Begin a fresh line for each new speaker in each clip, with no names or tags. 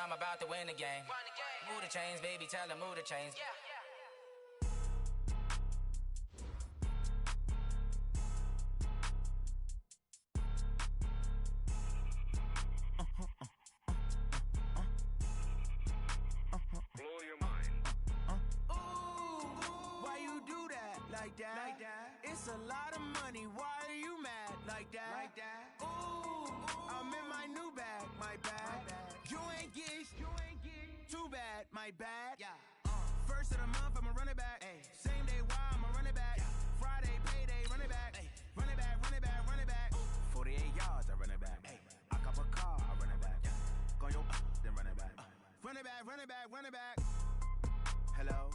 I'm about to win the game. Move the chains, baby, tell them move the chains.
Blow your mind.
Why you do that like that? It's a lot of money. Why are you mad like that? Ooh, I'm in my new bag, my bad. You ain't get too bad, my bad. First of the month, I'ma run it back. Same day, why I'ma run it back. Friday, payday, run it back. Run it back, run it back, run it back. 48 yards, I run it back. I cop a car, I run it back. Go your then run it back. Run it back, run it back, run it back. Hello?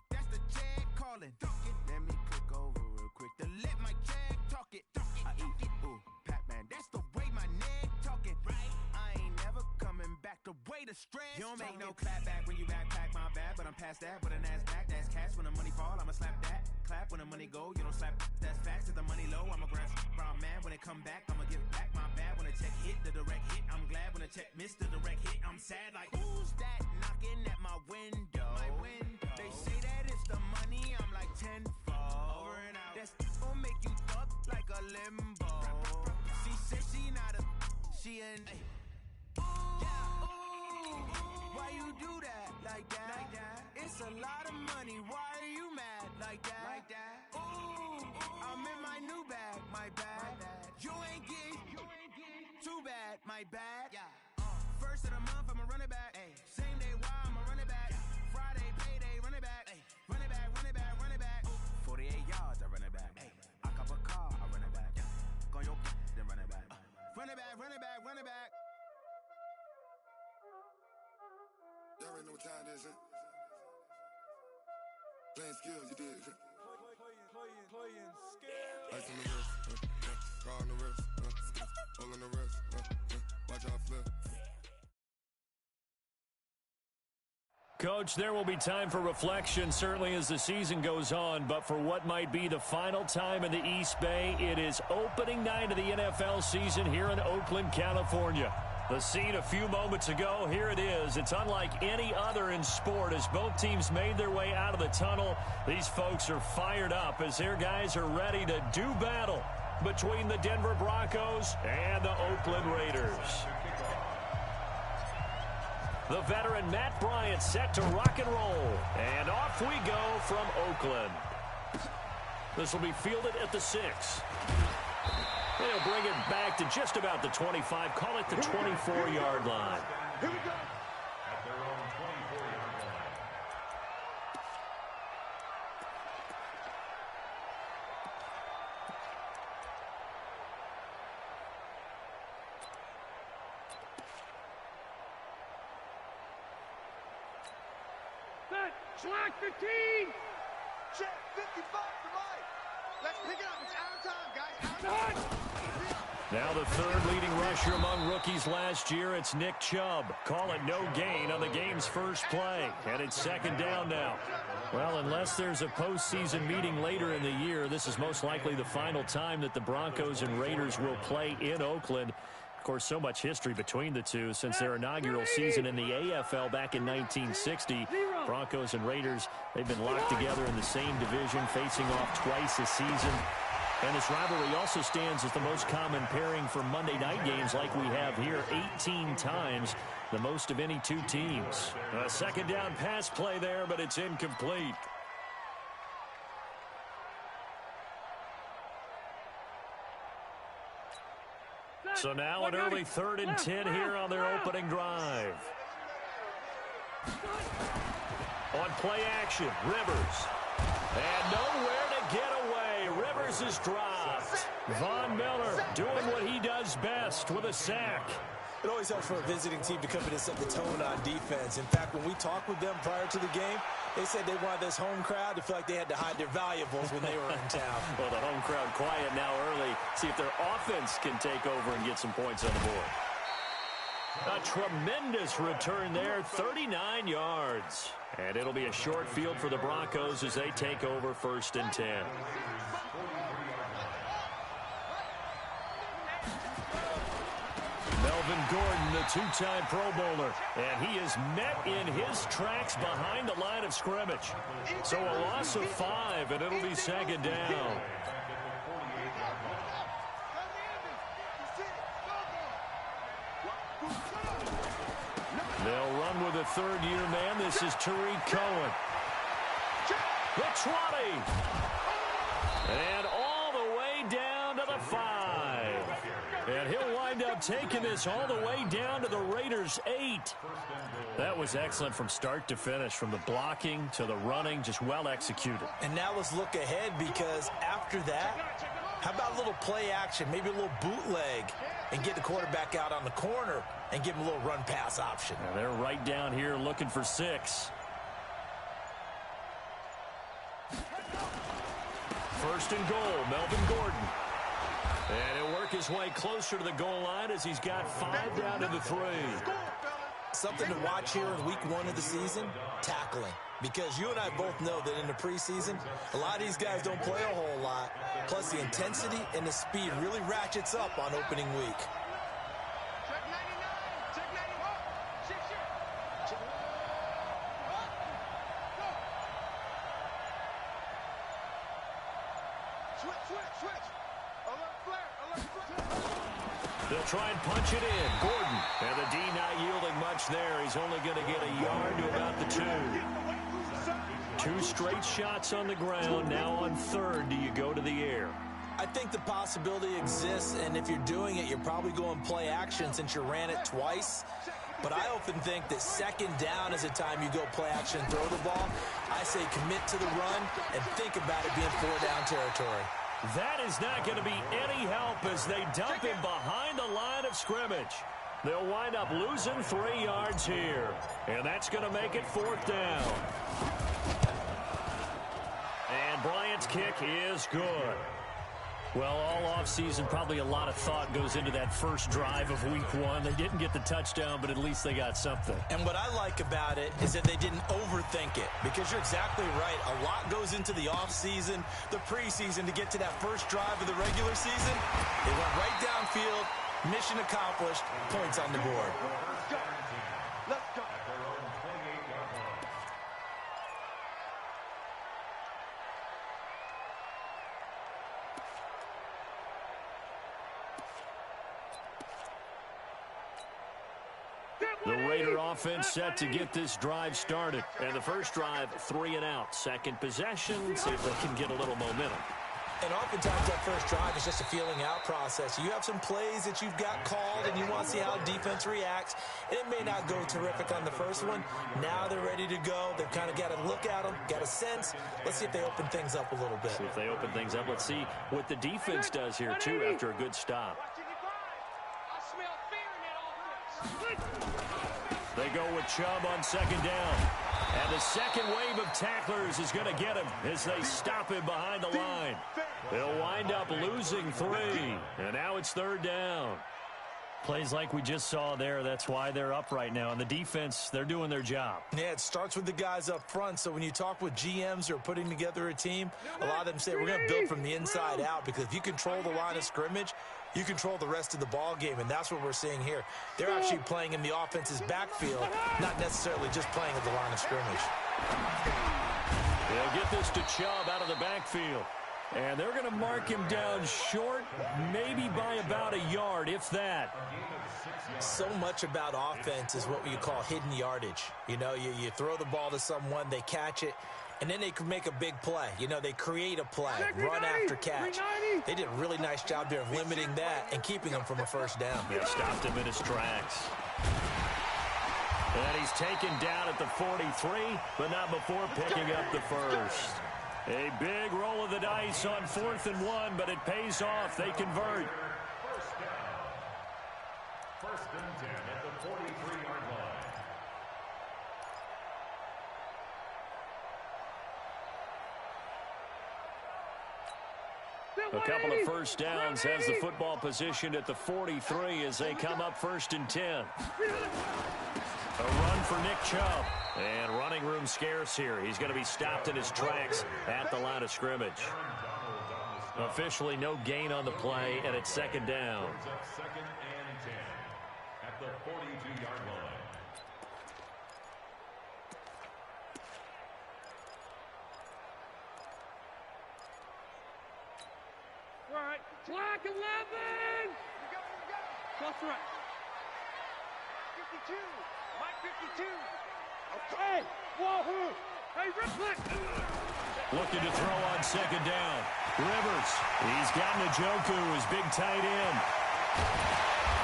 That's the check calling. Let me click over real quick to let my check talk it. I eat it, ooh, Pac-Man. That's the way my neck talking. Right? I ain't never coming back the way the stress. You don't make no clap back when you backpack, my bad. But I'm past that with a NASDAQ. That's cash when the money fall, I'ma slap that. Clap when the money go, you don't slap. That's facts. If the money low, I'ma grab brown man. When it come back, I'ma give back my bad. When the check hit, the direct hit. I'm glad when the check missed the direct hit. I'm sad like, who's that knocking at my window? My window. They say that it's the money, I'm like tenfold. Over and out. That's gon' make you fuck like a limbo. She said she not a, she an. Why you do that like that? It's a lot of money. Why are you mad like that? Ooh, I'm in my new bag, my bad. You ain't get too bad, my bad. First of the month, I'ma run it back. Same day, why I'ma run it back. Friday, payday, run it back. Run it back, run it back, run it back. 48 yards, I run it back. I cop a car, I run it back. Go your then run it back. Run it back, run it back, run it back.
Y'all already know what time it is, huh? Playing skills, you did.
Playing skills.
Ice on the wrist, car on the wrist, hole on the wrist, watch out flip.
Coach, there will be time for reflection, certainly as the season goes on, but for what might be the final time in the East Bay, it is opening night of the NFL season here in Oakland, California. The scene a few moments ago, here it is. It's unlike any other in sport as both teams made their way out of the tunnel. These folks are fired up as their guys are ready to do battle between the Denver Broncos and the Oakland Raiders. The veteran Matt Bryant set to rock and roll. And off we go from Oakland. This will be fielded at the 6. They'll bring it back to just about the 25. Call it the 24-yard line.
Here we go. At their own 24-yard line.
Slack 15!
Check 55 for Mike. Let's pick it up. It's our time, guys. Our time.
Now the third leading rusher among rookies last year, it's Nick Chubb. Call it no gain on the game's first play. And it's second down now. Well, unless there's a postseason meeting later in the year, this is most likely the final time that the Broncos and Raiders will play in Oakland. Of course, so much history between the two since their inaugural season in the AFL back in 1960. Broncos and Raiders, they've been locked together in the same division, facing off twice a season. And this rivalry also stands as the most common pairing for Monday night games like we have here, 18 times, the most of any two teams. A second down pass play there, but it's incomplete. So now an early 3rd and 10 here on their opening drive. On play action, Rivers. And nowhere to get away. Rivers is dropped. Von Miller doing what he does best with a sack.
It always helps for a visiting team to come in and set the tone on defense. In fact, when we talked with them prior to the game, they said they wanted this home crowd to feel like they had to hide their valuables when they were in town.
Well, the home crowd quiet now early. See if their offense can take over and get some points on the board. A tremendous return there, 39 yards. And it'll be a short field for the Broncos as they take over 1st and 10. Melvin Gordon, the two-time Pro Bowler, and he is met in his tracks behind the line of scrimmage. So a loss of 5, and it'll be second down. They'll run with a third-year man. This is Tariq Cohen. The 20. And all the way down to the 5. And he'll wind up taking this all the way down to the Raiders' 8. That was excellent from start to finish, from the blocking to the running, just well executed. And now let's look ahead, because after that, how about a little play action, maybe a little bootleg, and get the quarterback out on the corner and give him a little run-pass option. And they're right down here looking for 6. First and goal, Melvin Gordon. And he'll work his way closer to the goal line as he's got 5 down to the 3. Something to watch here in week 1 of the season, tackling. Because you and I both know that in the preseason, a lot of these guys don't play a whole lot. Plus, the intensity and the speed really ratchets up on opening week.
Check 99. Check 91. Check. Switch. Alert flare.
They'll try and punch it in. Gordon. And the D not yielding much there. He's only going to get a yard to about the 2. 2 straight shots on the ground. Now on 3rd, do you go to the air? I think the possibility exists, and if you're doing it, you're probably going play action since you ran it twice. But I often think that 2nd down is a time you go play action and throw the ball. I say commit to the run and think about it being 4-down territory. That is not going to be any help as they dump him behind the line of scrimmage. They'll wind up losing 3 yards here, and that's going to make it 4th down. And Bryant's kick is good. Well, all offseason, probably a lot of thought goes into that first drive of week 1. They didn't get the touchdown, but at least they got something. And what I like about it is that they didn't overthink it, because you're exactly right. A lot goes into the offseason, the preseason, to get to that first drive of the regular season. They went right downfield, mission accomplished, points on the board.
Let's go.
The Raider offense set to get this drive started. And the first drive, 3 and out. Second possession, see if they can get a little momentum. And oftentimes that first drive is just a feeling out process. You have some plays that you've got called and you want to see how defense reacts. It may not go terrific on the first one. Now they're ready to go. They've kind of got to look at them, got a sense. Let's see if they open things up a little bit. See if they open things up. Let's see what the defense does here, too, after a good stop. They go with Chubb on 2nd down. And the second wave of tacklers is going to get him as they stop him behind the line. They'll wind up losing 3. And now it's 3rd down. Plays like we just saw there, that's why they're up right now. And the defense, they're doing their job. Yeah, it starts with the guys up front. So when you talk with GMs who are putting together a team, a lot of them say we're going to build from the inside out, because if you control the line of scrimmage, you control the rest of the ball game, and that's what we're seeing here. They're actually playing in the offense's backfield, not necessarily just playing at the line of scrimmage. They'll get this to Chubb out of the backfield. And they're going to mark him down short, maybe by about a yard, if that. So much about offense is what you call hidden yardage. You know, you throw the ball to someone, they catch it, and then they can make a big play. You know, they create a play, run after catch. They did a really nice job there of limiting that and keeping him from a first down. Yeah, stopped him in his tracks. And he's taken down at the 43, but not before picking up the first. A big roll of the dice on 4th and 1, but it pays off. They convert.
First and 10 at the 43-yard line.
A couple of first downs has the football positioned at the 43 as they come up 1st and 10. A run for Nick Chubb. And running room scarce here. He's going to be stopped in his tracks at the line of scrimmage. Officially no gain on the play, and it's 2nd down.
Second and 10 at the 42-yard line.
All right. Clock 11. You go. Close right. 52. Mike 52. Okay. Wahoo. Hey, Ripley.
Looking to throw on second down. Rivers. He's got Njoku, his big tight end.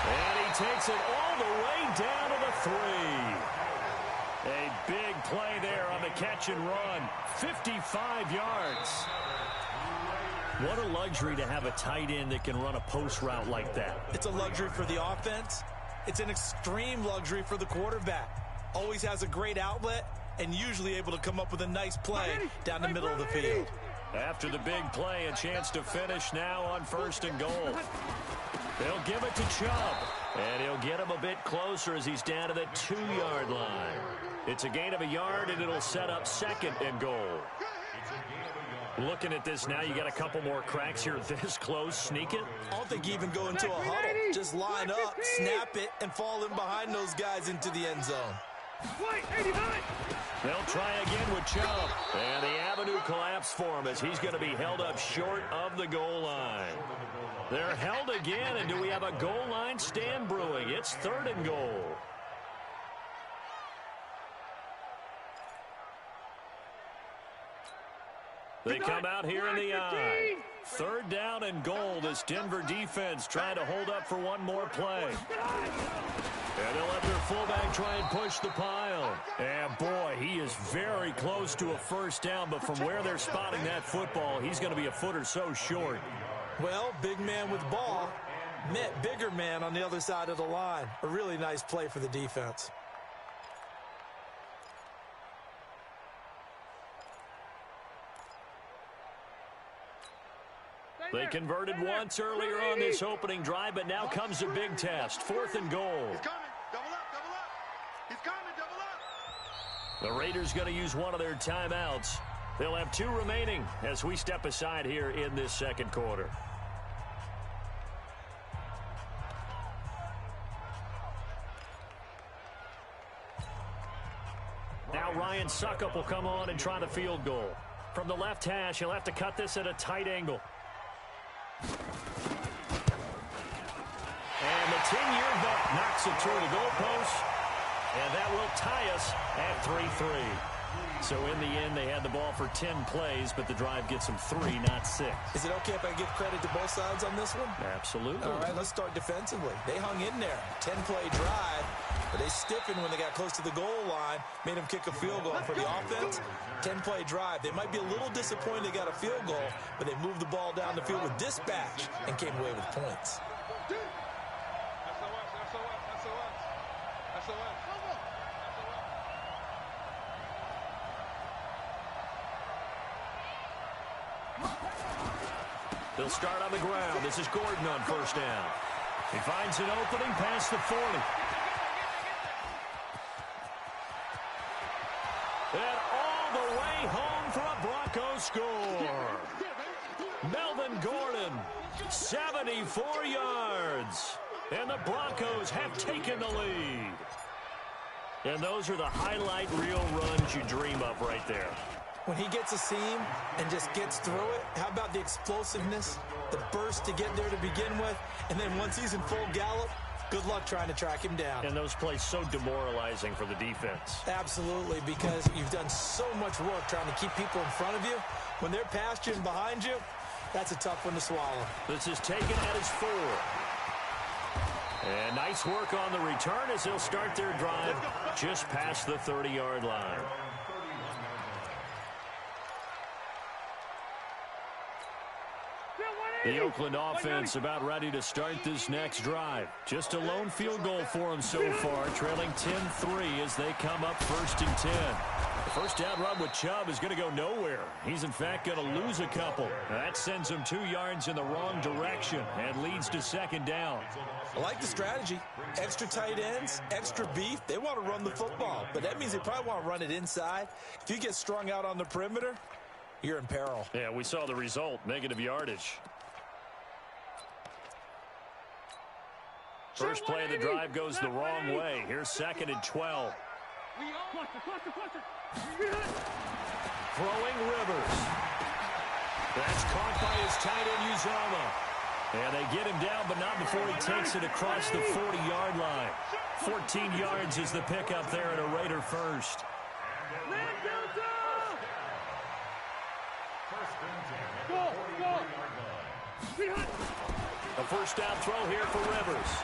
And he takes it all the way down to the 3. A big play there on the catch and run. 55 yards. What a luxury to have a tight end that can run a post route like that.
It's a luxury for the offense. It's an extreme luxury for the quarterback. Always has a great outlet and usually able to come up with a nice play down the middle of the field.
After the big play, a chance to finish now on 1st and goal. They'll give it to Chubb, and he'll get him a bit closer as he's down to the 2-yard line. It's a gain of a yard, and it'll set up 2nd and goal. Looking at this now, you got a couple more cracks here this close. Sneak it?
I don't think you even go into a huddle. Just line up, snap it, and fall in behind those guys into the end zone.
They'll try again with Chubb. And the avenue collapsed for him as he's going to be held up short of the goal line. They're held again, and do we have a goal line stand brewing? It's 3rd and goal. They come out here in the eye. 3rd down and goal. This Denver defense trying to hold up for one more play. And they'll let their fullback try and push the pile. And, boy, he is very close to a 1st down, but from where they're spotting that football, he's going to be a foot or so short.
Well, big man with ball met bigger man on the other side of the line. A really nice play for the defense.
They converted once earlier on this opening drive, but now comes a big test. 4th and goal.
He's coming. Double up. He's coming. Double up.
The Raiders going to use one of their timeouts. They'll have 2 remaining as we step aside here in this 2nd quarter. Now Ryan Suckup will come on and try the field goal. From the left hash, he'll have to cut this at a tight angle. And the 10-year vet knocks it toward the goalpost, and that will tie us at 3-3. So in the end, they had the ball for 10 plays, but the drive gets them 3, not 6.
Is it okay if I give credit to both sides on this one?
Absolutely.
All right, let's start defensively. They hung in there. 10-play drive, but they stiffened when they got close to the goal line, made them kick a field goal. For the offense, 10-play drive. They might be a little disappointed they got a field goal, but they moved the ball down the field with dispatch and came away with points.
They'll start on the ground. This is Gordon on 1st down. He finds an opening past the 40. And all the way home for a Bronco score. Melvin Gordon, 74 yards. And the Broncos have taken the lead. And those are the highlight reel runs you dream of right there.
When he gets a seam and just gets through it, how about the explosiveness, the burst to get there to begin with, and then once he's in full gallop, good luck trying to track him down.
And those plays so demoralizing for the defense.
Absolutely, because you've done so much work trying to keep people in front of you. When they're past you and behind you, that's a tough one to swallow.
This is taken at his 4. And nice work on the return as they'll start their drive just past the 30-yard line. The Oakland offense about ready to start this next drive. Just a lone field goal for them so far, trailing 10-3 as they come up 1st and 10. The 1st down run with Chubb is going to go nowhere. He's, in fact, going to lose a couple. That sends him 2 yards in the wrong direction and leads to 2nd down.
I like the strategy. Extra tight ends, extra beef. They want to run the football, but that means they probably want to run it inside. If you get strung out on the perimeter, you're in peril.
Yeah, we saw the result, negative yardage. First play of the drive goes the wrong way. Here's 2nd and 12. Throwing Rivers. That's caught by his tight end, Uzomah. And they get him down, but not before he takes it across the 40-yard line. 14 yards is the pickup there at a Raider first. A first down throw here for Rivers.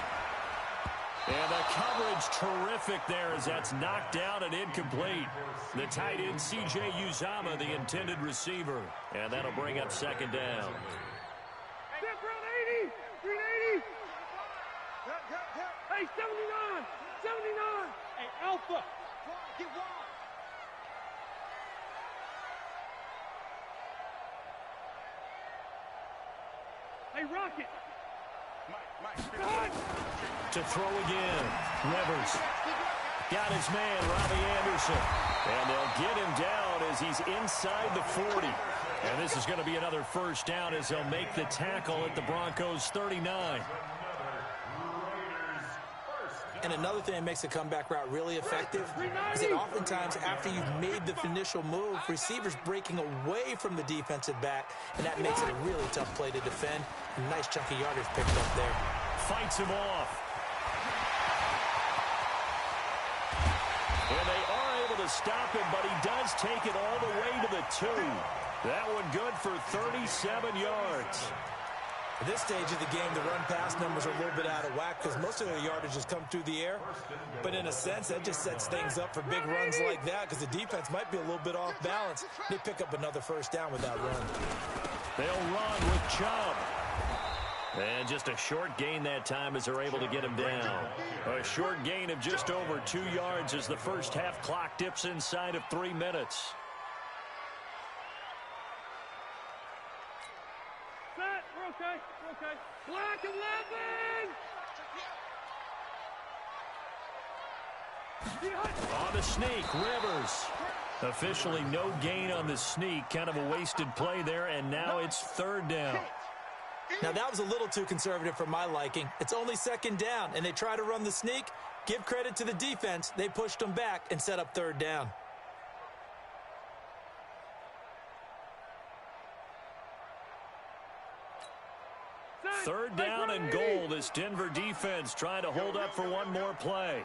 And the coverage terrific there as that's knocked down and incomplete. The tight end, C.J. Uzomah, the intended receiver. And that'll bring up 2nd down.
Hey, 79! 79! Hey, Alpha! Get wide! Hey, Rocket!
To throw again. Rivers got his man, Robbie Anderson. And they'll get him down as he's inside the 40. And this is going to be another first down as they'll make the tackle at the Broncos' 39.
And another thing that makes a comeback route really effective is that oftentimes after you've made the initial move, receivers breaking away from the defensive back, and that makes it a really tough play to defend. A nice chunky yardage picked up there.
Fights him off. And they are able to stop him, but he does take it all the way to the 2. That one good for 37 yards.
At this stage of the game, the run-pass numbers are a little bit out of whack because most of their yardage has come through the air. But in a sense, that just sets things up for big runs like that because the defense might be a little bit off balance. They pick up another first down with that run.
They'll run with Chubb. And just a short gain that time as they're able to get him down. A short gain of just over 2 yards as the first half clock dips inside of 3 minutes.
Okay, okay. Black 11!
On the sneak, Rivers. Officially no gain on the sneak. Kind of a wasted play there, and now it's 3rd down.
Now, that was a little too conservative for my liking. It's only 2nd down, and they try to run the sneak. Give credit to the defense. They pushed them back and set up 3rd down.
Third down and goal. This Denver defense trying to hold up for one more play.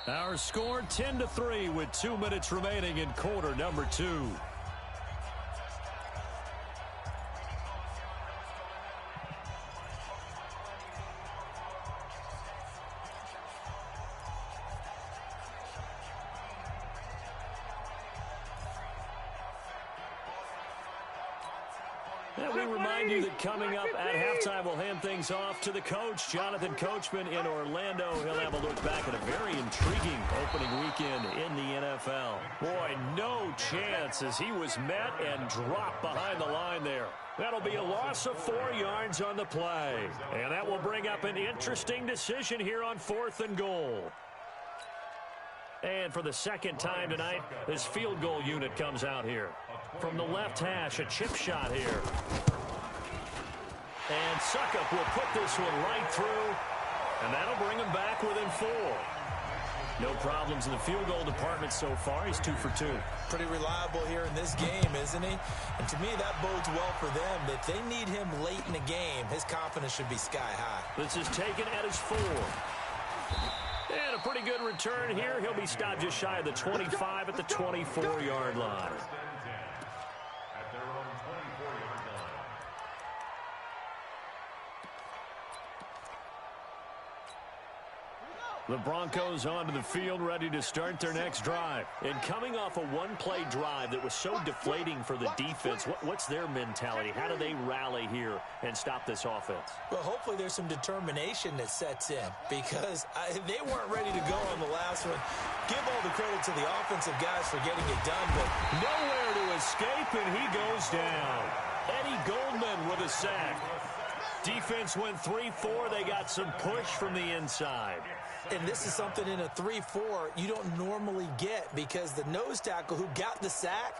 Our score 10-3 with 2 minutes remaining in quarter number 2. We remind you that coming up at halftime, we'll hand things off to the coach, Jonathan Coachman in Orlando. He'll have a look back at a very intriguing opening weekend in the NFL. Boy, no chance as he was met and dropped behind the line there. That'll be a loss of 4 yards on the play. And that will bring up an interesting decision here on 4th and goal. And for the second time tonight, this field goal unit comes out here. From the left hash, a chip shot here. And Suckup will put this one right through, and that'll bring him back within 4. No problems in the field goal department so far. He's 2 for 2.
Pretty reliable here in this game, isn't he? And to me, that bodes well for them. That they need him late in the game. His confidence should be sky high.
This is taken at his 4. And a pretty good return here. He'll be stopped just shy of the 25 at the 24-yard line. The Broncos onto the field, ready to start their next drive. And coming off a one-play drive that was so deflating for the defense, what's their mentality? How do they rally here and stop this offense?
Well, hopefully there's some determination that sets in because they weren't ready to go on the last one. Give all the credit to the offensive guys for getting it done, but
nowhere to escape, and he goes down. Eddie Goldman with a sack. Defense went 3-4. They got some push from the inside.
And this is something in a 3-4 you don't normally get because the nose tackle who got the sack,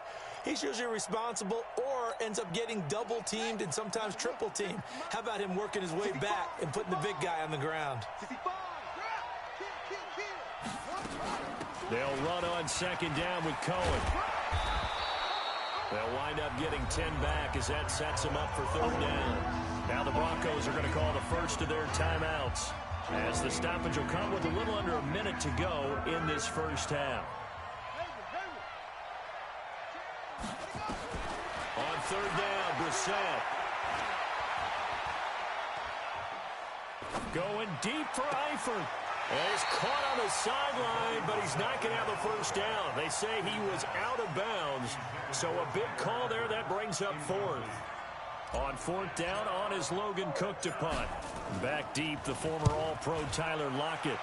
he's usually responsible or ends up getting double-teamed and sometimes triple-teamed. How about him working his way back and putting the big guy on the ground?
They'll run on second down with Cohen. They'll wind up getting 10 back as that sets them up for third down. Now the Broncos are going to call the first of their timeouts, as the stoppage will come with a little under a minute to go in this first half. On third down, Brissett. Going deep for Eifert. And he's caught on the sideline, but he's not going to have a first down. They say he was out of bounds, so a big call there that brings up fourth. On fourth down, on is Logan Cook to punt. Back deep, the former All-Pro Tyler Lockett.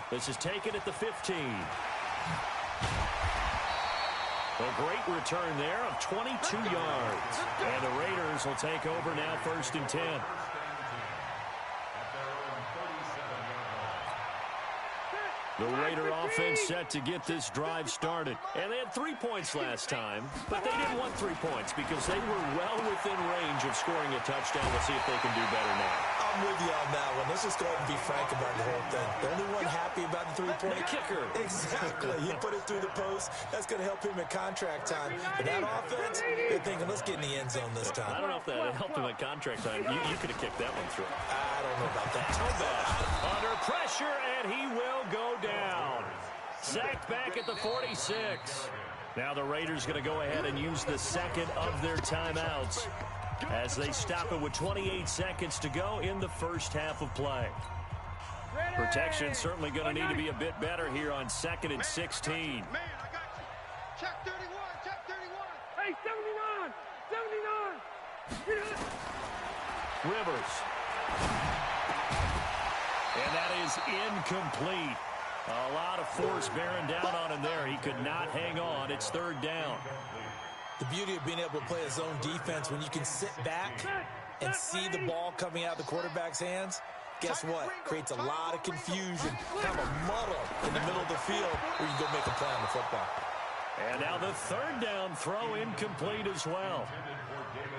This is taken at the 15. A great return there of 22 yards. And the Raiders will take over now, first and 10. The Raider offense set to get this drive started. And they had 3 points last time, but they didn't want 3 points because they were well within range of scoring a touchdown. We'll see if they can do better now.
I'm with you on that one. Let's just go ahead and be frank about the whole thing. The only one happy about the three-point
kicker.
Exactly. He put it through the post. That's going to help him at contract time. But that offense, they're thinking, let's get in the end zone this time.
I don't know if that helped him at contract time. You could have kicked that one through.
I don't know about that.
So bad. Under pressure, and he will go down. Sacked back at the 46. Now the Raiders going to go ahead and use the second of their timeouts as they stop it with 28 seconds to go in the first half of play. Protection certainly going to need to be a bit better here on second and 16.
Man, I got you. Check 31, check 31.
Hey, 79, 79.
Rivers. And that is incomplete. A lot of force bearing down on him there. He could not hang on. It's third down.
The beauty of being able to play a zone defense when you can sit back and see the ball coming out of the quarterback's hands, guess what? Creates a lot of confusion, kind of a muddle in the middle of the field where you can go make a play on the football.
And now the third down throw incomplete as well.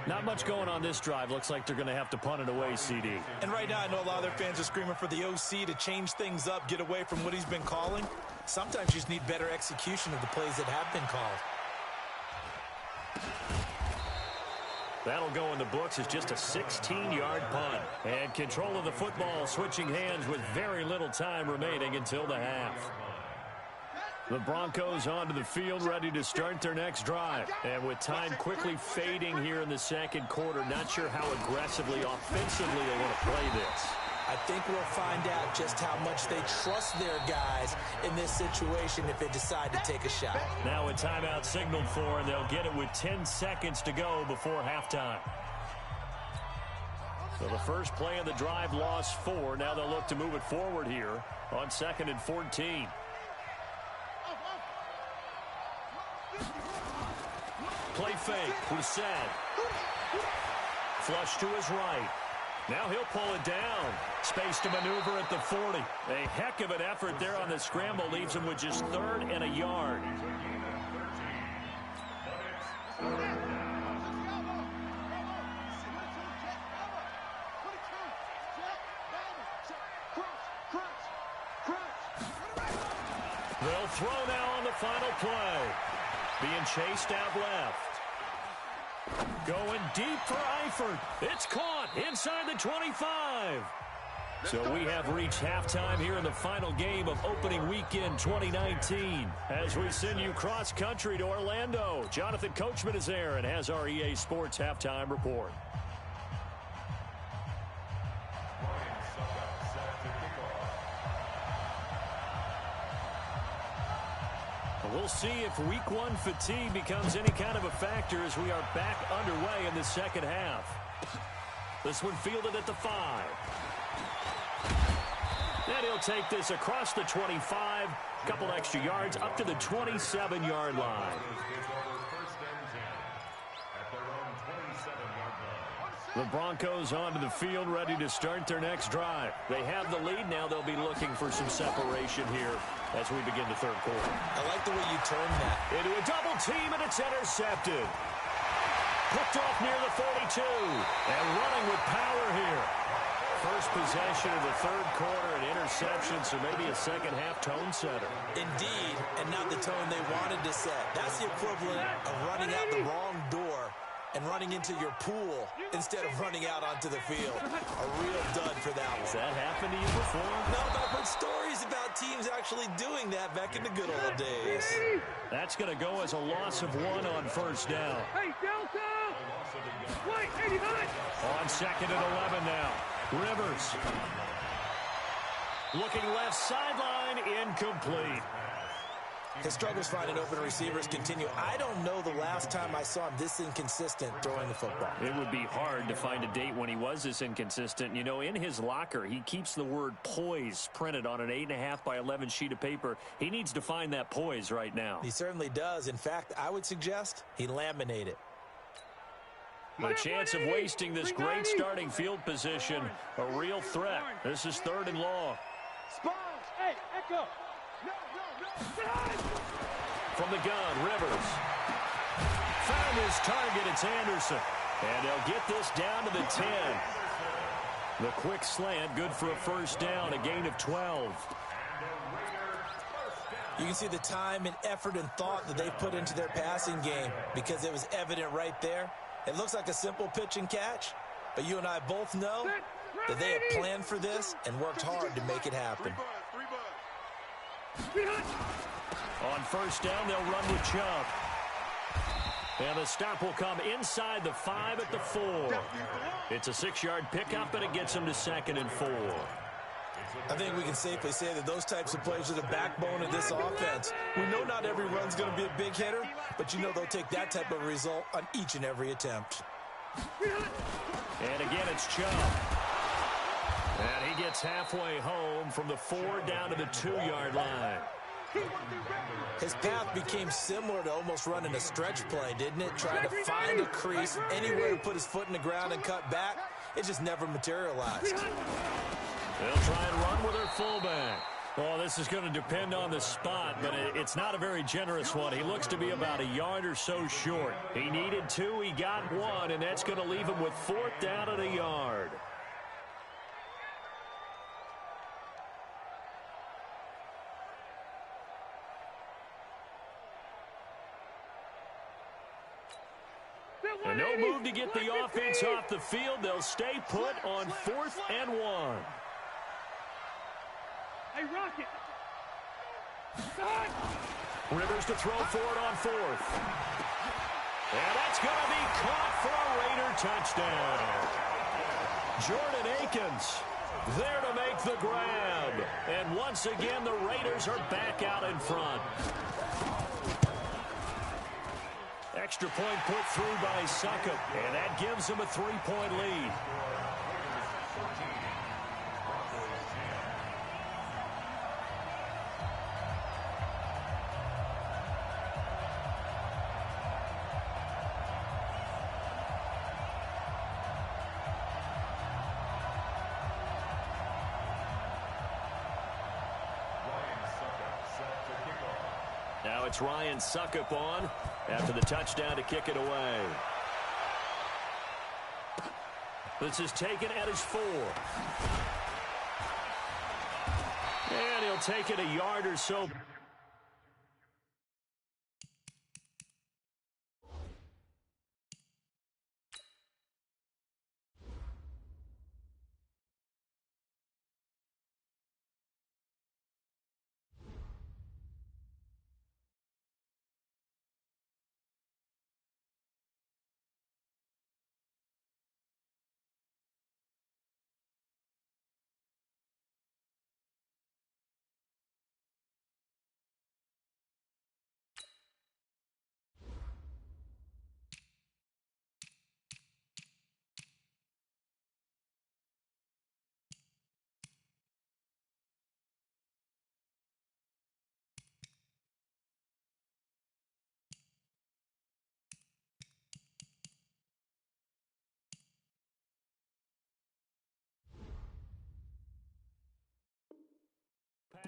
Not much going on this drive. Looks like they're going to have to punt it away, CD.
And right now I know a lot of their fans are screaming for the OC to change things up, get away from what he's been calling. Sometimes you just need better execution of the plays that have been called.
That'll go in the books as just a 16-yard punt. And control of the football switching hands with very little time remaining until the half. The Broncos onto the field ready to start their next drive. And with time quickly fading here in the second quarter, not sure how aggressively, offensively they want to play this.
I think we'll find out just how much they trust their guys in this situation if they decide to take a shot.
Now a timeout signaled for, and they'll get it with 10 seconds to go before halftime. So the first play of the drive lost 4. Now they'll look to move it forward here on second and 14. Play fake, Brissett. Flush to his right. Now he'll pull it down. Space to maneuver at the 40. A heck of an effort there on the scramble. Leaves him with just third and a yard. They'll throw now on the final play. Being chased out left. Going deep for Eifert. It's caught inside the 25. So we have reached halftime here in the final game of opening weekend 2019. As we send you cross-country to Orlando, Jonathan Coachman is there and has our EA Sports halftime report. We'll see if week one fatigue becomes any kind of a factor as we are back underway in the second half. This one fielded at the 5. And he'll take this across the 25, a couple extra yards up to the 27-yard line. The Broncos onto the field ready to start their next drive. They have the lead. Now they'll be looking for some separation here as we begin the third quarter.
I like the way you turned that.
Into a double team, and it's intercepted. Picked off near the 42. And running with power here. First possession of the third quarter, an interception, so maybe a second-half tone setter.
Indeed, and not the tone they wanted to set. That's the equivalent of running out the wrong door and running into your pool instead of running out onto the field. A real dud for that one.
Has that happened to you before?
No, but I've heard stories about teams actually doing that back in the good old days.
That's going to go as a loss of 1 on first down.
Hey, Delta! Wait, 89!
On second and 11 now. Rivers. Looking left sideline, incomplete.
His struggles finding open receivers continue. I don't know the last time I saw him this inconsistent throwing the football.
It would be hard to find a date when he was this inconsistent. You know, in his locker, he keeps the word poise printed on an 8.5 by 11 sheet of paper. He needs to find that poise right now.
He certainly does. In fact, I would suggest he laminate it.
The chance of wasting this great starting field position, a real threat. This is 3rd and long.
Spawn! Hey, Echo! No!
From the gun, Rivers. Found his target, it's Anderson. And they'll get this down to the 10. The quick slant, good for a first down, a gain of 12.
You can see the time and effort and thought that they've put into their passing game because it was evident right there. It looks like a simple pitch and catch, but you and I both know that they have planned for this and worked hard to make it happen.
On first down, they'll run with Chubb. And the stop will come inside the 5 at the 4. It's a 6-yard pickup, and it gets them to 2nd and 4.
I think we can safely say that those types of plays are the backbone of this offense. We know not every run's going to be a big hitter, but you know they'll take that type of result on each and every attempt.
And again, it's Chubb. And he gets halfway home from the 4 down to the 2-yard line.
His path became similar to almost running a stretch play, didn't it? Trying to find a crease, anywhere to put his foot in the ground and cut back. It just never materialized.
They'll try and run with their fullback. Well, this is going to depend on the spot, but it's not a very generous one. He looks to be about a yard or so short. He needed 2, he got 1, and that's going to leave him with 4th down at a yard. And no move to get the offense off the field. They'll stay put on 4th and 1.
Hey, Rocket!
Rivers to throw for it on 4th. And that's going to be caught for a Raider touchdown. Jordan Akins there to make the grab. And once again, the Raiders are back out in front. Extra point put through by Succop, and that gives them a 3-point lead. Now it's Ryan Succop on after the touchdown to kick it away. This is taken at his 4. And he'll take it a yard or so.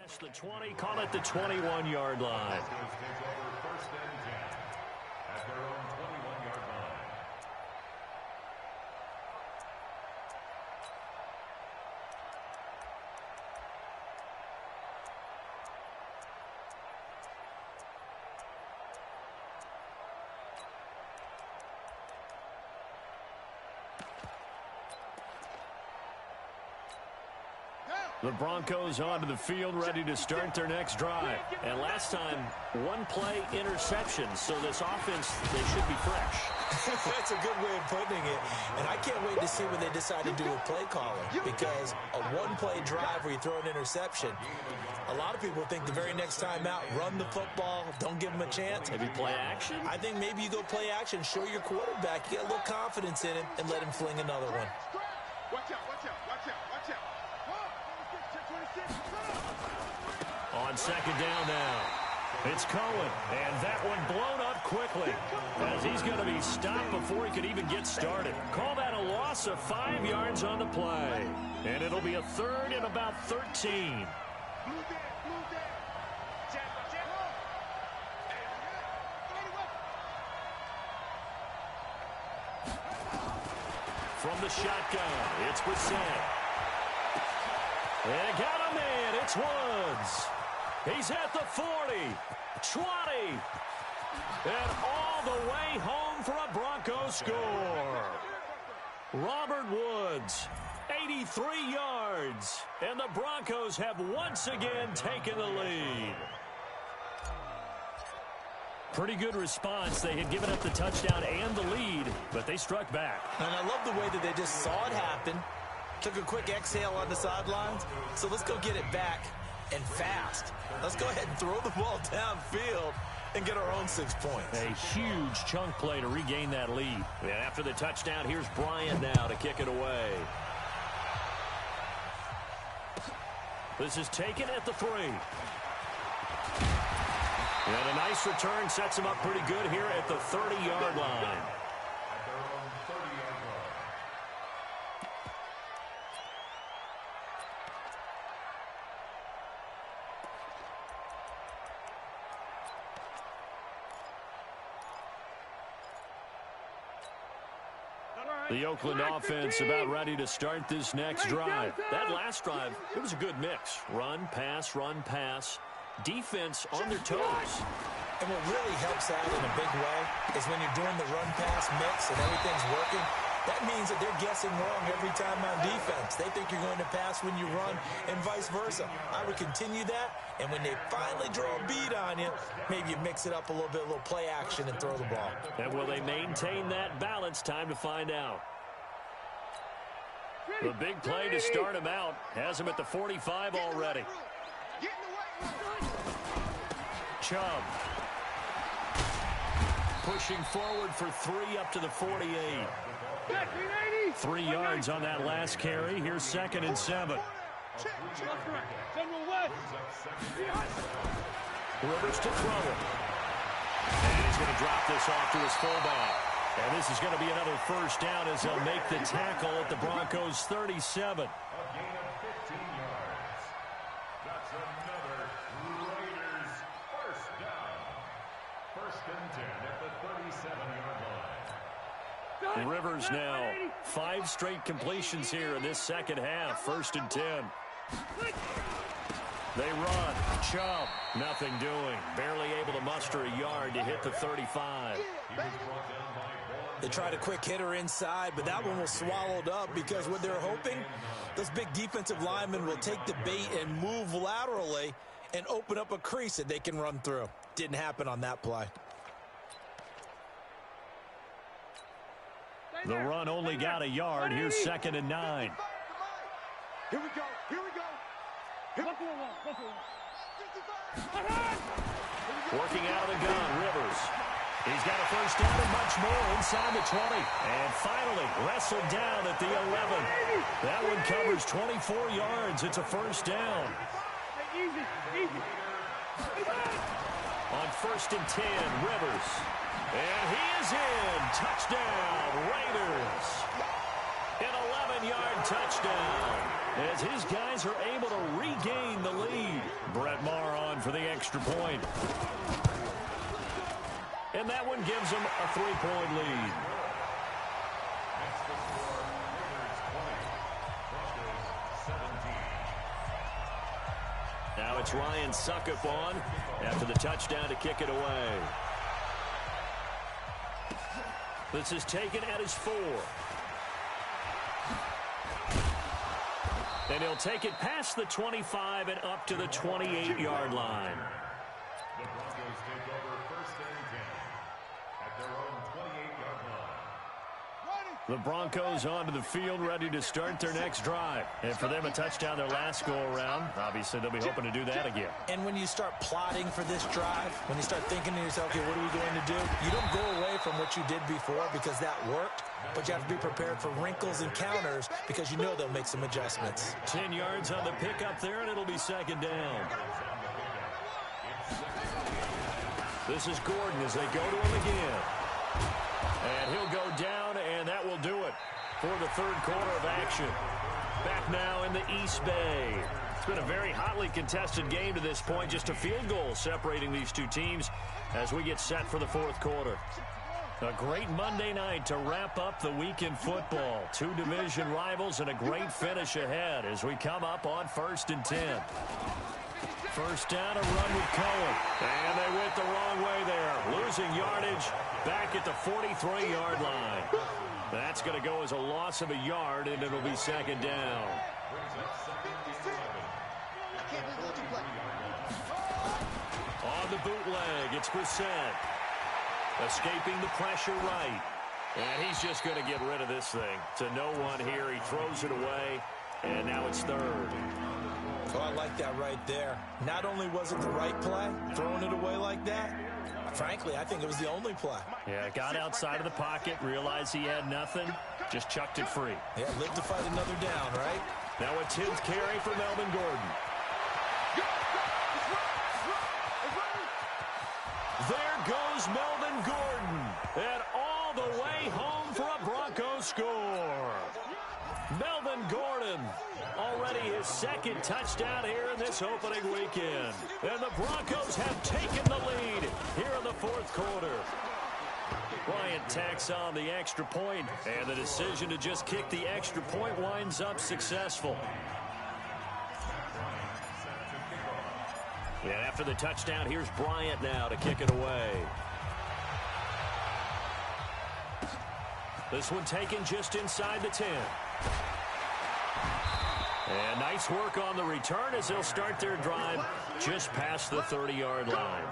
Past the 20, call it the 21-yard line.
Takes over first and 10 at their own 21-yard line.
The Broncos onto the field, ready to start their next drive. And last time, one-play interception, so this offense, they should be fresh.
That's a good way of putting it. And I can't wait to see what they decide to do with play calling, because a one-play drive where you throw an interception, a lot of people think the very next time out, run the football, don't give them a chance.
Maybe play action?
I think maybe you go play action, show your quarterback, you get a little confidence in him, and let him fling another one.
Watch out, watch out, watch out, watch out.
On second down now, it's Cohen, and that one blown up quickly as he's going to be stopped before he could even get started. Call that a loss of 5 yards on the play, and it'll be a third and about 13. From the shotgun, it's Brissett. And got him in. It's Woods. He's at the 40, 20, and all the way home for a Broncos score. Robert Woods, 83 yards, and the Broncos have once again taken the lead. Pretty good response. They had given up the touchdown and the lead, but they struck back.
And I love the way that they just saw it happen, took a quick exhale on the sidelines. So let's go get it back and fast. Let's go ahead and throw the ball downfield and get our own 6 points.
A huge chunk play to regain that lead. And after the touchdown, here's Bryant now to kick it away. This is taken at the 3. And a nice return sets him up pretty good here at the 30-yard line. The Oakland offense about ready to start this next drive. That last drive, it was a good mix. Run, pass, defense on their toes.
And what really helps out in a big way is when you're doing the run-pass mix and everything's working, that means that they're guessing wrong every time on defense. They think you're going to pass when you run and vice versa. I would continue that, and when they finally draw a beat on you, maybe you mix it up a little bit, a little play action and throw the ball.
And will they maintain that balance? Time to find out. The big play to start him out has him at the 45 already. Chubb pushing forward for 3 up to the 48. 3 yards on that last carry. Here's 2nd and 7. Rivers to throw it. And he's going to drop this off to his fullback. And this is going to be another first down as they'll make the tackle at the Broncos' 37.
A gain of 15 yards. That's another Raiders first down. 1st and 10 at the 37-yard line.
Rivers now 5 straight completions here in this second half. 1st and 10. They run. Chubb, nothing doing. Barely able to muster a yard to hit the 35.
They tried a quick hitter inside, but that one was swallowed up because what they're hoping, those big defensive linemen will take the bait and move laterally and open up a crease that they can run through. Didn't happen on that play.
The run only got a yard. Here's 2nd and 9.
Here we go, here we go.
Working out of the gun, Rivers. He's got a first down and much more inside the 20. And finally wrestled down at the 11. That one covers 24 yards. It's a first down. On 1st and 10, Rivers. And he is in. Touchdown, Raiders. An 11-yard touchdown. as his guys are able to regain the lead. Brett Maher on for the extra point. And that one gives them a 3-point lead. Now it's Ryan Suckup on after the touchdown to kick it away. This is taken at his 4. And he'll take it past the 25 and up to the 28-yard line.
The Broncos take over 1st and 10 at their own 28-yard line.
The Broncos onto the field, ready to start their next drive. And for them, a touchdown their last go-around. Obviously, they'll be hoping to do that again.
And when you start plotting for this drive, when you start thinking to yourself, okay, what are we going to do? You don't go away from what you did before because that worked. But you have to be prepared for wrinkles and counters because you know they'll make some adjustments.
10 yards on the pickup there, and it'll be 2nd down. This is Gordon as they go to him again. And he'll go down, and that will do it for the 3rd quarter of action. Back now in the East Bay. It's been a very hotly contested game to this point. Just a field goal separating these two teams as we get set for the 4th quarter. A great Monday night to wrap up the week in football. 2 division rivals and a great finish ahead as we come up on 1st and 10. First down, a run with Cohen. And they went the wrong way there. Losing yardage back at the 43-yard line. That's going to go as a loss of a yard, and it'll be 2nd down. On the bootleg, it's Brissett. Escaping the pressure right. And he's just going to get rid of this thing. To no one here. He throws it away. And now it's 3rd.
Oh, I like that right there. Not only was it the right play, throwing it away like that, frankly, I think it was the only play.
Yeah, got outside of the pocket, realized he had nothing, just chucked it free.
Yeah, live to fight another down, right?
Now a 10th carry for Melvin Gordon. There goes Melvin Gordon. And all the way home for a Broncos score. Melvin Gordon, already his 2nd touchdown here in this opening weekend. And the Broncos have taken the lead here in the 4th quarter. Bryant tacks on the extra point, and the decision to just kick the extra point winds up successful. And after the touchdown, here's Bryant now to kick it away. This one taken just inside the 10. And nice work on the return as they'll start their drive just past the 30-yard line.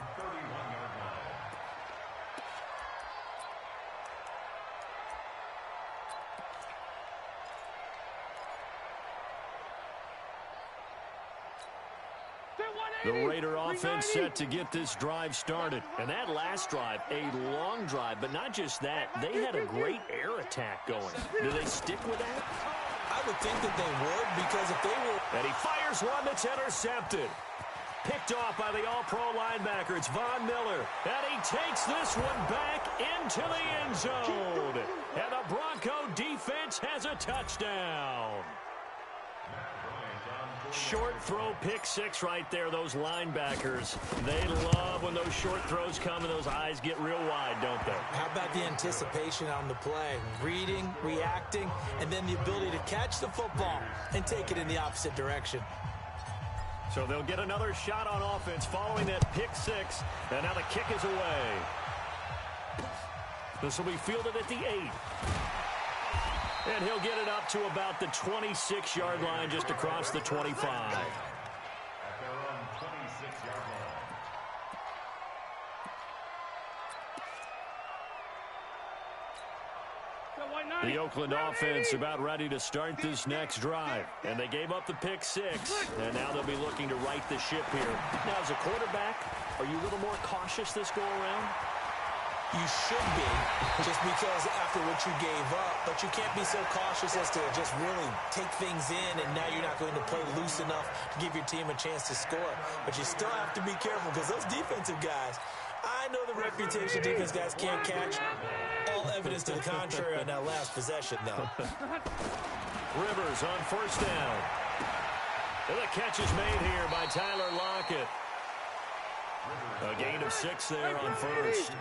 The Raider offense set to get this drive started. And that last drive, a long drive, but not just that. They had a great air attack going. Do they stick with that?
I would think that they would, because if they were...
And he fires one that's intercepted. Picked off by the all-pro linebacker. It's Von Miller. And he takes this one back into the end zone. And the Bronco defense has a touchdown. Short throw, pick 6 right there. Those linebackers, they love when those short throws come and those eyes get real wide, don't they?
How about the anticipation on the play? Reading, reacting, and then the ability to catch the football and take it in the opposite direction.
So they'll get another shot on offense following that pick 6, and now the kick is away. This will be fielded at the 8. And he'll get it up to about the 26-yard line, just across the 25.
At their own 26-yard line.
The Oakland offense about ready to start this next drive. And they gave up the pick 6, and now they'll be looking to right the ship here. Now, as a quarterback, are you a little more cautious this go-around?
You should be, just because after what you gave up, but you can't be so cautious as to just really take things in, and now you're not going to play loose enough to give your team a chance to score. But you still have to be careful, because those defensive guys, I know the reputation defense guys can't catch. All evidence to the contrary on that last possession, though.
Rivers on 1st down. And the catch is made here by Tyler Lockett. A gain of 6 there on first.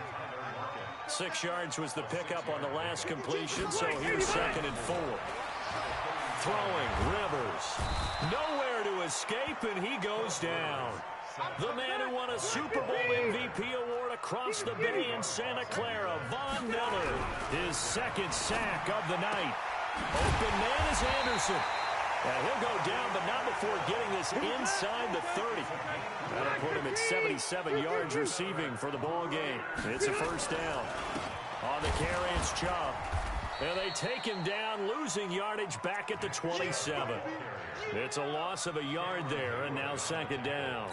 6 yards was the pickup on the last completion, so here's 2nd and 4. Throwing, Rivers. Nowhere to escape, and he goes down. The man who won a Super Bowl MVP award across the bay in Santa Clara, Von Miller. His 2nd sack of the night. Open man is Anderson. And he'll go down, but not before getting this inside the 30. That'll put him at 77 yards receiving for the ball game. It's a first down. On the carry, it's Chubb. And they take him down, losing yardage back at the 27. It's a loss of a yard there, and now 2nd down.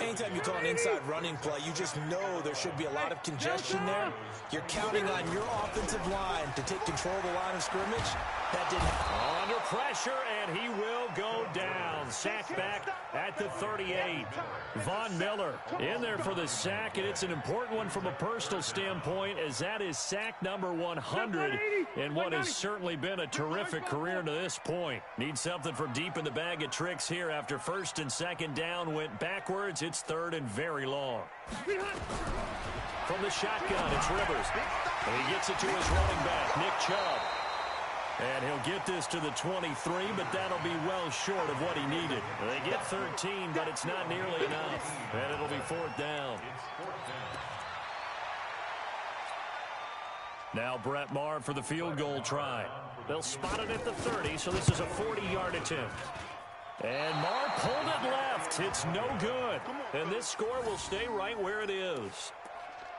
Anytime you call an inside running play, you just know there should be a lot of congestion there. You're counting on your offensive line to take control of the line of scrimmage. That didn't happen.
Under pressure, and he will go down. Sack back at the 38. Von Miller in there for the sack, and it's an important one from a personal standpoint, as that is sack number 100 in what has certainly been a terrific career to this point. Need something from deep in the bag of tricks here after 1st and 2nd down went backwards. It's 3rd and very long. From the shotgun, it's Rivers. And he gets it to his running back, Nick Chubb. And he'll get this to the 23, but that'll be well short of what he needed. They get 13, but it's not nearly enough. And it'll be 4th down. Now Brett Maher for the field goal try. They'll spot it at the 30, so this is a 40-yard attempt. And Maher pulled it left. It's no good. And this score will stay right where it is.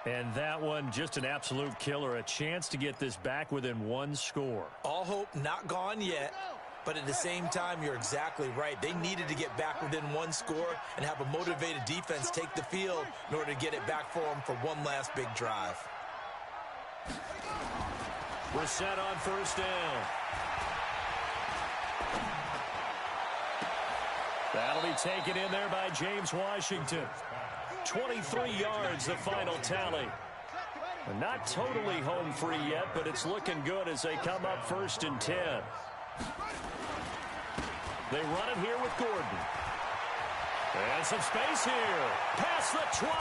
And that one, just an absolute killer. A chance to get this back within 1 score.
All hope not gone yet, but at the same time, you're exactly right. They needed to get back within 1 score and have a motivated defense take the field in order to get it back for them for one last big drive.
We're set on 1st down. That'll be taken in there by James Washington. 23 yards, the final tally. Not totally home free yet, but it's looking good as they come up 1st and 10. They run it here with Gordon. And some space here. Past the 20.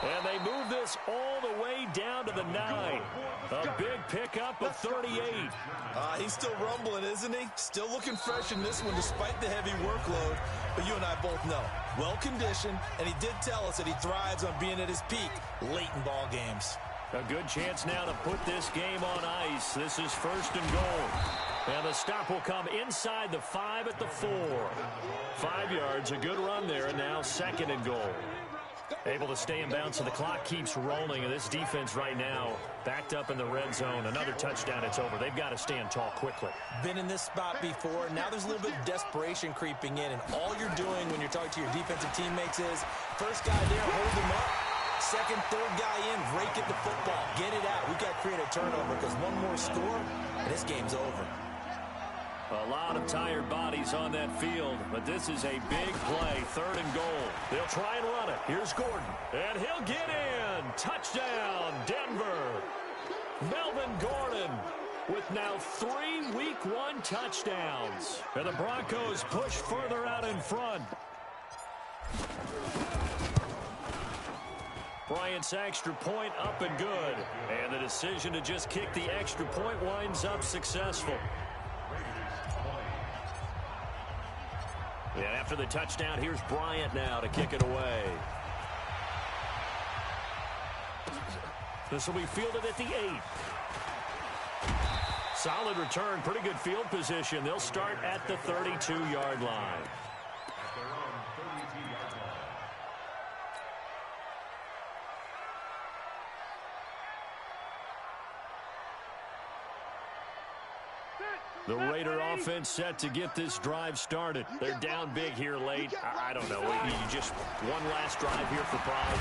And they move this all the way down to the 9. A big pickup of 38.
He's still rumbling, isn't he? Still looking fresh in this one despite the heavy workload. But you and I both know, well-conditioned, and he did tell us that he thrives on being at his peak late in ball games.
A good chance now to put this game on ice. This is 1st and goal. And the stop will come inside the 5 at the 4. 5 yards, a good run there, and now 2nd and goal. Able to stay in bounds, and the clock keeps rolling. And this defense right now backed up in the red zone. Another touchdown, it's over. They've got to stand tall quickly.
Been in this spot before. Now there's a little bit of desperation creeping in. And all you're doing when you're talking to your defensive teammates is, first guy there, hold him up. 2nd, 3rd guy in, rake at the football. Get it out. We've got to create a turnover because one more score, and this game's over.
A lot of tired bodies on that field, but this is a big play, 3rd and goal. They'll try and run it. Here's Gordon, and he'll get in. Touchdown, Denver. Melvin Gordon with now 3 Week 1 touchdowns. And the Broncos push further out in front. Bryant's extra point up and good. And the decision to just kick the extra point winds up successful. And after the touchdown, here's Bryant now to kick it away. This will be fielded at the 8. Solid return, pretty good field position. They'll start at the 32-yard line. The Raider offense set to get this drive started. They're down big here late. I don't know. You just one last drive here for pride.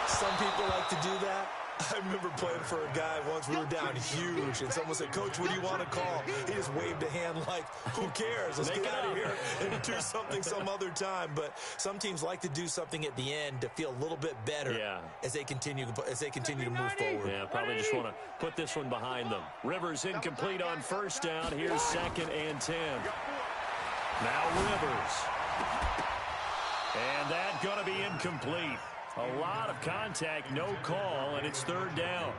Some people like to do that. I remember playing for a guy once. We were down huge, and someone said, "Coach, what do you want to call?" He just waved a hand like, "Who cares? Let's get out of here and do something some other time." But some teams like to do something at the end to feel a little bit better as they continue to move forward.
Yeah, probably just want to put this one behind them. Rivers incomplete on 1st down. Here's 2nd and 10. Now Rivers. And that's going to be incomplete. A lot of contact, no call, and it's third down.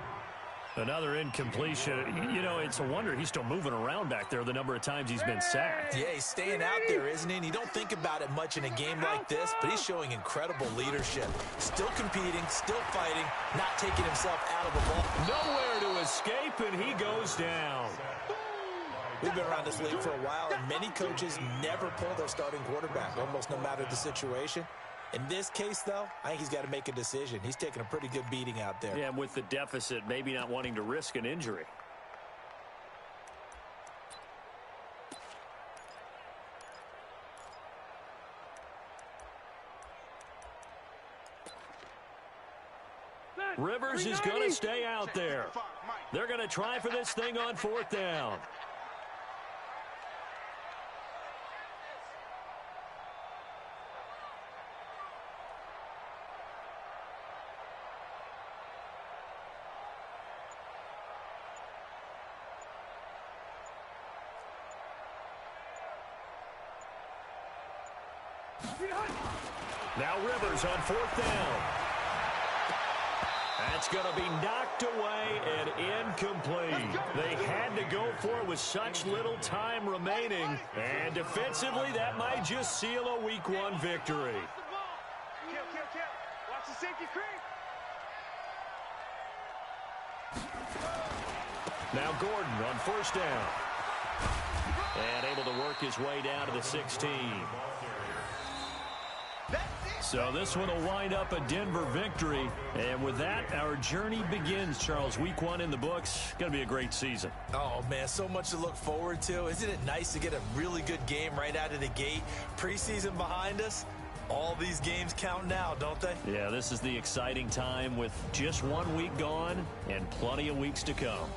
Another incompletion. You know, it's a wonder he's still moving around back there the number of times he's been sacked.
Yeah, he's staying out there, isn't he? And you don't think about it much in a game like this, but he's showing incredible leadership. Still competing, still fighting, not taking himself out of the ball.
Nowhere to escape, and he goes down.
We've been around this league for a while, and many coaches never pull their starting quarterback, almost no matter the situation. In this case, though, I think he's got to make a decision. He's taking a pretty good beating out there.
Yeah, with the deficit, maybe not wanting to risk an injury. Rivers is going to stay out there. They're going to try for this thing on fourth down. Now Rivers on fourth down. That's going to be knocked away and incomplete. They had to go for it with such little time remaining. And defensively, that might just seal a Week 1 victory.
Watch the safety creep.
Now Gordon on first down. And able to work his way down to the 16. So this one will wind up a Denver victory. And with that, our journey begins, Charles. Week 1 in the books. Going to be a great season.
Oh, man, so much to look forward to. Isn't it nice to get a really good game right out of the gate? Preseason behind us. All these games count now, don't they?
Yeah, this is the exciting time with just 1 week gone and plenty of weeks to come.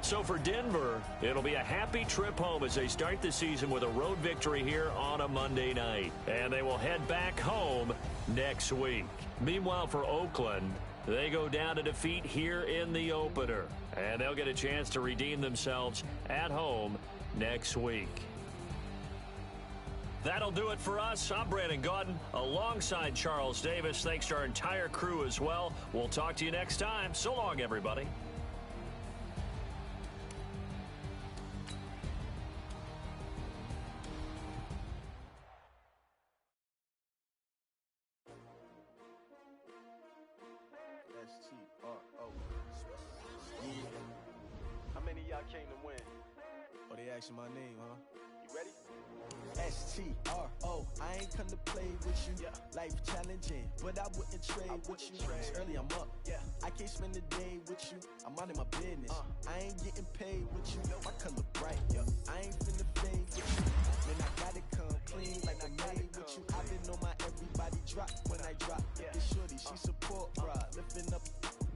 So for Denver, it'll be a happy trip home as they start the season with a road victory here on a Monday night. And they will head back home next week. Meanwhile, for Oakland, they go down to defeat here in the opener. And they'll get a chance to redeem themselves at home next week. That'll do it for us. I'm Brandon Gaudin alongside Charles Davis. Thanks to our entire crew as well. We'll talk to you next time. So long, everybody.
How many of y'all came to win?
Oh, they asking my name, huh?
You ready?
S-T-R-O, I ain't come to play with you.
Yeah.
Life challenging, but I wouldn't trade with you. It's early, I'm up.
Yeah.
I can't spend the day with you. I'm out of my business. I ain't getting paid with you. My color bright. I ain't finna fade with you. Man, I gotta come clean like I made with you. I've been on my everybody drop when I drop. This shorty, she support pride. Lifting up,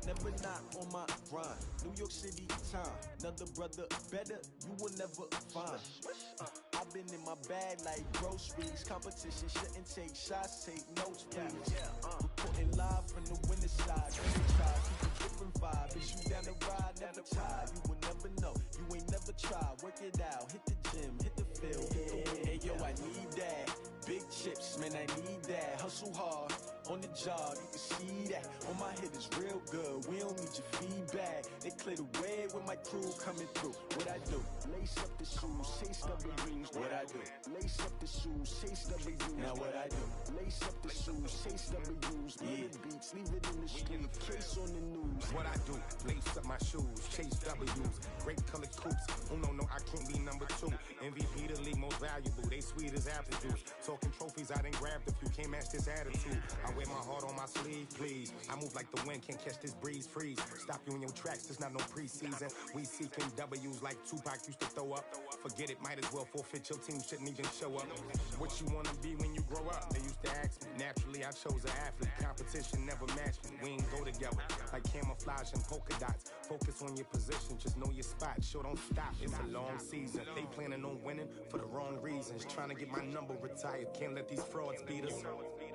never not on my grind. New York City time. Another brother better, you will never find. I've been in my bag like groceries. Competition shouldn't take shots, take notes, please. Reporting live from the winning side. Never try, keep a different vibe. Is you down the ride, never tired. You will never know, you ain't never tried. Work it out, hit the gym, hit the field. Hey yo, I need that. Big chips, man, I need that. Hustle hard, on the job, you can see that. On my head is real good, we don't need your feedback. They clear the way with my crew coming through. What I do? Lace up the shoes, chase W's. What I do? Lace up the shoes, chase W's. Now what I do? Lace up the shoes, chase W's. Yeah. Beats, leave it in the street, case on the news.
What I do? Lace up my shoes, chase W's. Great colored coops. Oh no, I can't be number 2. MVP the league most valuable. They sweet as apple juice. Talking trophies, I done grabbed a few. Can't match this attitude. I wear my heart on my sleeve, please. I move like the wind, can't catch this breeze. Freeze. Stop you in your tracks. There's not no preseason. We seeking W's like Tupac used to throw up. Forget it, might as well forfeit. Your team shouldn't even show up. What you wanna be when you grow up? They used to ask me. Naturally, I chose an athlete. Competition never matched me. We ain't go together like camouflage and polka dots. Focus on your position, just know your spot. Sure, don't stop. It's a long season. They planning on winning for the wrong reasons. Trying to get my number retired. Can't let these frauds beat us.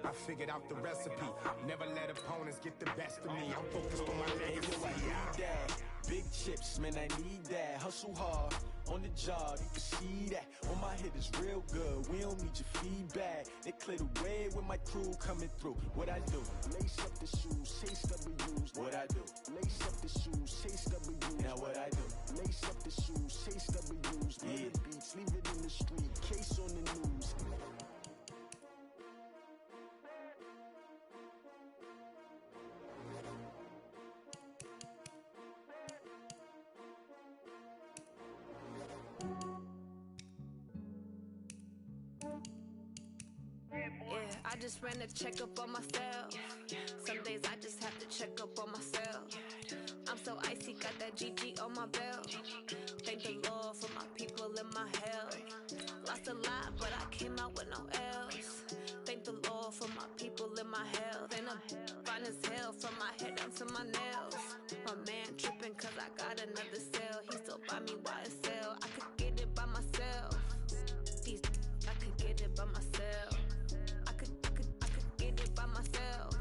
I figured out the recipe. Never let opponents get the best of me. I'm focused on my legacy.
I need that. Big chips, man, I need that. Hustle hard, on the job, you can see that. On my head is real good, we don't need your feedback. They clear the way with my crew coming through. What I do? Lace up the shoes, chase W's. What I do? Lace up the shoes, chase W's. Now what I do? Lace up the shoes, chase W's. Yeah. The beats, leave it in the street, case on the news.
I just ran a checkup on myself. Some days I just have to check up on myself. I'm so icy, got that GG on my belt. Thank the Lord for my people in my health. Lost a lot, but I came out with no else. Thank the Lord for my people in my health. And I'm fine as hell from my head down to my nails. My man tripping cause I got another cell. He still buy me YSL. I could get it by myself. I could get it by myself. I could get it by myself.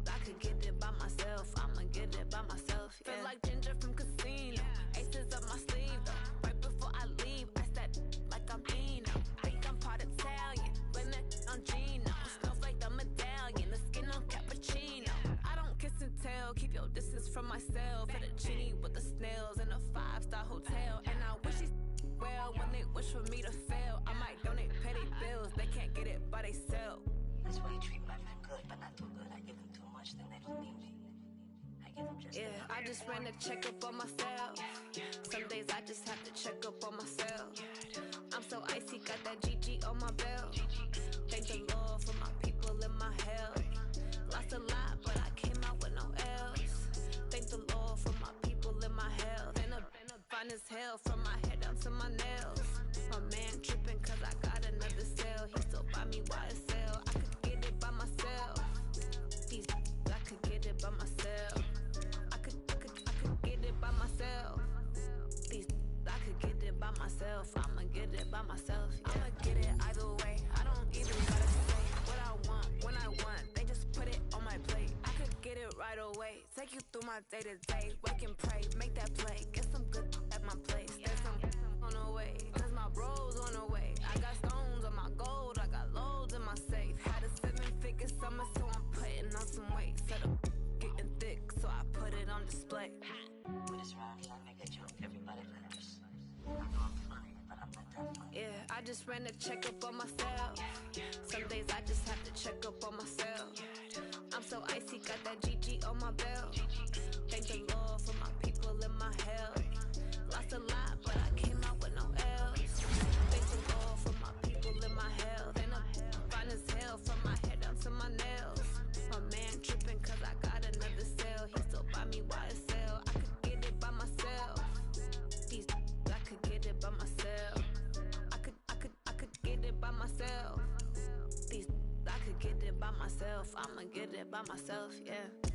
I could get it by myself. I'ma get it by myself. Yeah. Feel like Ginger from Casino. Aces up my sleeve though. Right before I leave, I said like I'm Dino. Think I'm part Italian, blame that on Gino. Smells like the medallion, the skin on cappuccino. I don't kiss and tell, keep your distance from myself. Fettuccine with the snails in a 5-star hotel. And I wish these well when they wish for me to fail. I might donate petty bills, they can't get it by themselves.
That's why you treat my men good, but not too good. I give them too much, then they don't need me. I give them just
yeah, I just ran a checkup on myself. Some days I just have to check up on myself. I'm so icy, got that GG on my belt. Thank the Lord for my people in my health. Lost a lot, but I came out with no else. Thank the Lord for my people in my health. And I'm fine as hell from my head down to my nails. My man tripping cause I got another cell. He still buy me YSL. I could get it by myself. I could get it by myself. I could get it by myself. I could get it by myself. I'ma get it by myself. Yeah. I'ma get it either way. I don't even gotta say what I want when I want. They just put it on my plate. I could get it right away. Take you through my day to day. Wake and pray, make that play. Get some good at my place. There's some on the way. Cause my bros on the way. I got stones on my gold. I got loads in my safe. Had a 7-figure summer, so I'm putting on some weight. Set up getting thick, so I put it on display.
With this round, I make a joke. Everybody laughs. I know I'm funny, but I'm not that funny.
Yeah, I just ran a checkup on myself. Some days I just have to check up on myself. I'm so icy, got that GG on my belt. Thank the Lord for my people in my health. Lost a lot, but I came out with no else. Thank the Lord for my people in my health. And I'm fine as hell from my head down to my nails. My man tripping cause I got another cell. He still buy me YSL. I could get it by myself. I could get it by myself. I could get it by myself. I could get it by myself. I'ma get it by myself, yeah.